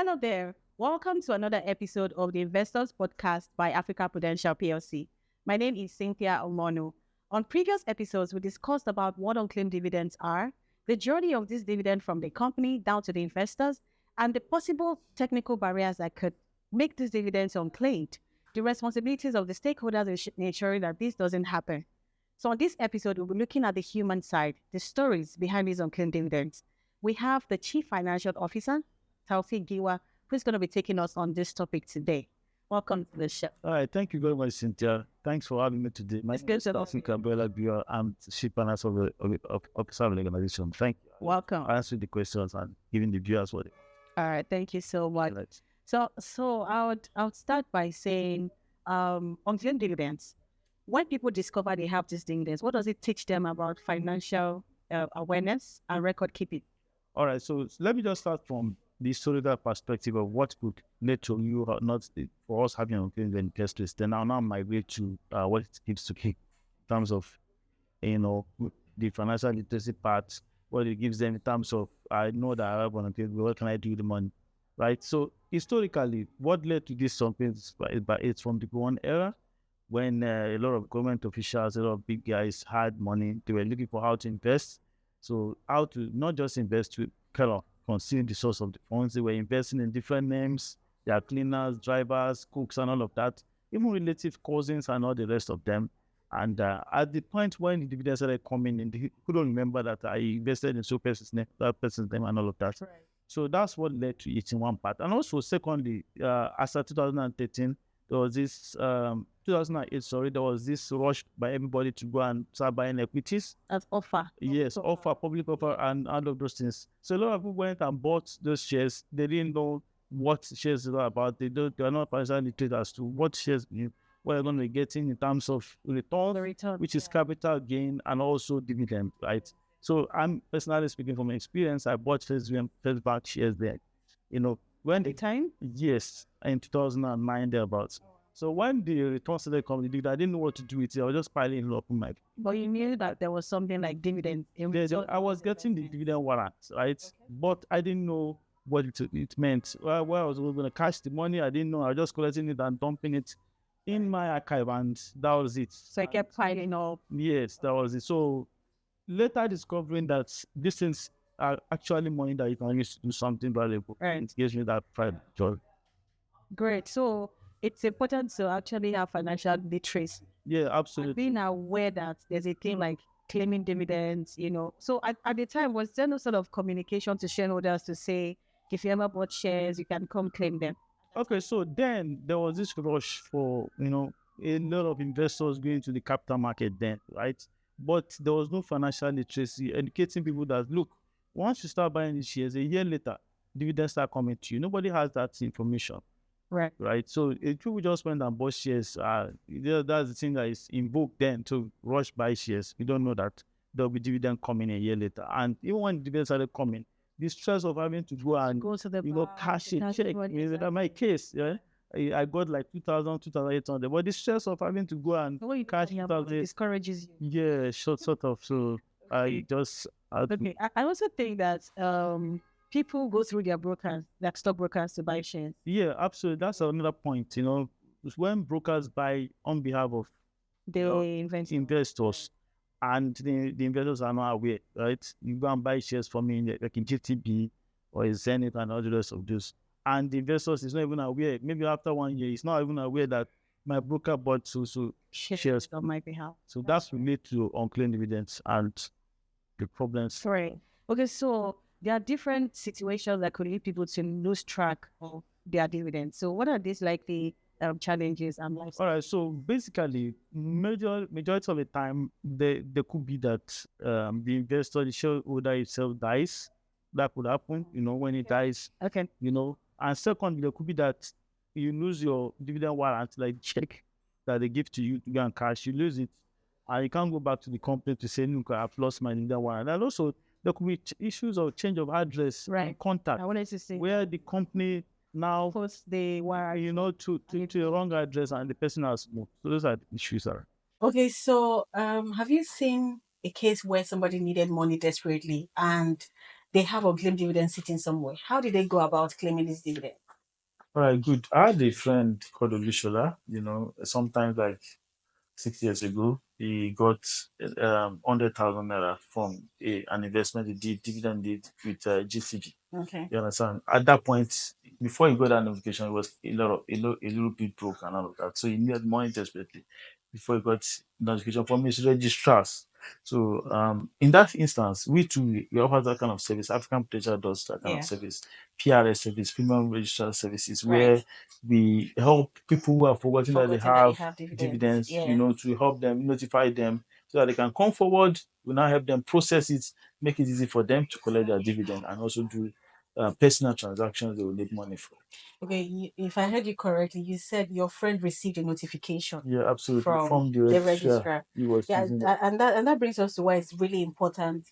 Hello there. Welcome to another episode of the Investors podcast by Africa Prudential PLC. My name is Cynthia Omono. On previous episodes, we discussed about what unclaimed dividends are, the journey of this dividend from the company down to the investors, and the possible technical barriers that could make these dividends unclaimed, the responsibilities of the stakeholders in ensuring that this doesn't happen. So on this episode, we'll be looking at the human side, the stories behind these unclaimed dividends. We have the Chief Financial Officer, Taofik Giwa, who's going to be taking us on this topic today. Welcome to the show. All right, thank you very much, Cynthia. Thanks for having me today. My name is Taofik Giwa. I'm the Chief Financial Officer of the organization. Thank you. Welcome. Answering the questions and giving the viewers what they All right, thank you so much. want. So I would start by saying, unclaimed dividends. When people discover they have these dividends, what does it teach them about financial awareness and record keeping? All right, so let me just start from the historical perspective of what could lead to you not for us having unclaimed investors. Then I'll now migrate to what it gives to keep in terms of the financial literacy part, what it gives them in terms of I know that I have unclaimed, what can I do with the money, right? So historically, what led to this something it's from the one era when a lot of government officials, a lot of big guys had money, they were looking for how to invest. So how to not just invest to kind of conceal the source of the funds. They were investing in different names. They are cleaners, drivers, cooks, and all of that. Even relative cousins and all the rest of them. And at the point when the dividends started coming in, they couldn't remember that I invested in so person's name, that person's name, and all of that. Right. So that's what led to it in one part. And also, secondly, after 2013, there was this 2008. Sorry, there was this rush by everybody to go and start buying equities. As offer. Yes, public offer, and all of those things. So a lot of people went and bought those shares. They didn't know what shares are about. They are not financially literate as to what shares what they're going to be getting in terms of return, which is capital gain and also dividend, right? So I'm personally speaking from experience. I bought first bank shares there. When the time? Yes, in 2009 thereabouts. So when the return started coming, I didn't know what to do with it. I was just piling it up in my. But you knew that there was something like dividend. I was getting the dividend warrant, right? Okay. But I didn't know what it meant. Where I was going to cash the money, I didn't know. I was just collecting it and dumping it in my archive, and that was it. So I kept piling up. Yes, that was it. So later discovering that these things are actually money that you can use to do something valuable. Right. It gives me that pride and joy. Great. So it's important to actually have financial literacy. Yeah, absolutely. And being aware that there's a thing like claiming dividends, So at the time, was there no sort of communication to shareholders to say, if you ever bought shares, you can come claim them? Okay, so then there was this rush for, a lot of investors going to the capital market then, right? But there was no financial literacy educating people that, look, once you start buying these shares, a year later, dividends start coming to you. Nobody has that information. Right. So if people just went and bought shares, that's the thing that is invoked then to rush buy shares. You don't know that there'll be dividend coming a year later. And even when dividends started coming, the stress of having to go and go to the cash a check. In my case, I got like 2,800. But the stress of having to go and cash 2,000 discourages you. Yeah, sort of. So I just. Okay. I also think that people go through their brokers, like stockbrokers, to buy shares. Yeah, absolutely. That's another point. When brokers buy on behalf of the investors, and the investors are not aware, right? You go and buy shares from me, like in GTB or in Zenith and all the rest of this, and the investors is not even aware. Maybe after 1 year, he's not even aware that my broker bought so shares on my behalf. So that's related to unclaimed dividends and the problems. Right. Okay, so there are different situations that could lead people to lose track of their dividends. So what are these likely challenges and life? All right, so basically, majority of the time, there could be that the investor, the shareholder itself dies. That could happen, when it dies. Okay. And secondly, there could be that you lose your dividend warrant, like check that they give to you to go and cash. You lose it, and you can't go back to the company to say, look, I've lost my dividend warrant. And also, there could be issues of change of address, right? Contact. I wanted to say where the company now post the warrant, to a wrong address, and the person has moved. So those are the issues. Okay, so have you seen a case where somebody needed money desperately and they have unclaimed dividends sitting somewhere. How did they go about claiming this dividend? All right, good. I had a friend called Olushola, sometimes like 6 years ago, he got 100,000 naira from an investment he did, dividend did with GCB. Okay. You understand? At that point, before he got that notification, it was a little bit broke and all of that. So he needed money desperately before he got notification from his registrars. So in that instance, we too we offer that kind of service. African Prudential does that kind of service, PRS service, premium registrar services, where we help people who are forgotten that they have dividends, to help them, notify them so that they can come forward. We now help them process it, make it easy for them to collect their dividend and also do personal transactions they will need money for. Okay, if I heard you correctly, you said your friend received a notification. Yeah, absolutely. From the registrar. He was using it. and that brings us to why it's really important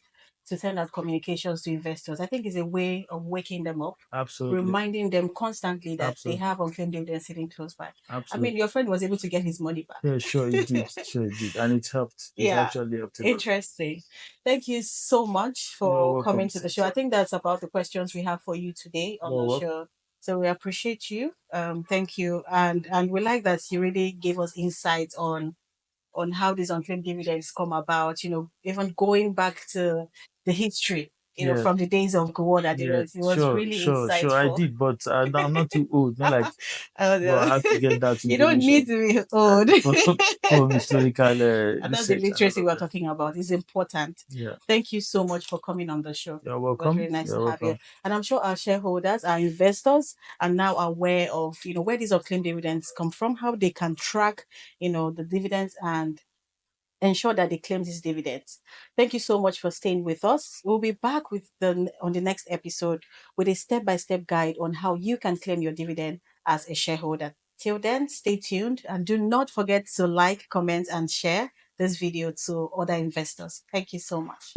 to send out communications to investors. I think it's a way of waking them up, Absolutely. reminding them constantly that Absolutely. they have unclaimed dividends sitting close by. Absolutely. I mean, your friend was able to get his money back. Yeah, sure, it did. Sure, it did. And it helped. It actually helped a lot. Interesting. Thank you so much for coming to the show. I think that's about the questions we have for you today on the show. So we appreciate you. Thank you, and we like that you really gave us insights on how these unclaimed dividends come about. Even going back to the history. From the days of Giwa, it was really insightful. Sure, I did, but I'm not too old. Not like, Oh, but I have to get that you don't need to be old. for historical And that's the literacy we're talking about. It's important. Yeah. Thank you so much for coming on the show. You're It was welcome. really nice You're to have you. welcome. And I'm sure our shareholders, our investors are now aware of, where these unclaimed dividends come from, how they can track, the dividends and ensure that they claim these dividends. Thank you so much for staying with us. We'll be back on the next episode with a step-by-step guide on how you can claim your dividend as a shareholder. Till then, stay tuned and do not forget to like, comment, and share this video to other investors. Thank you so much.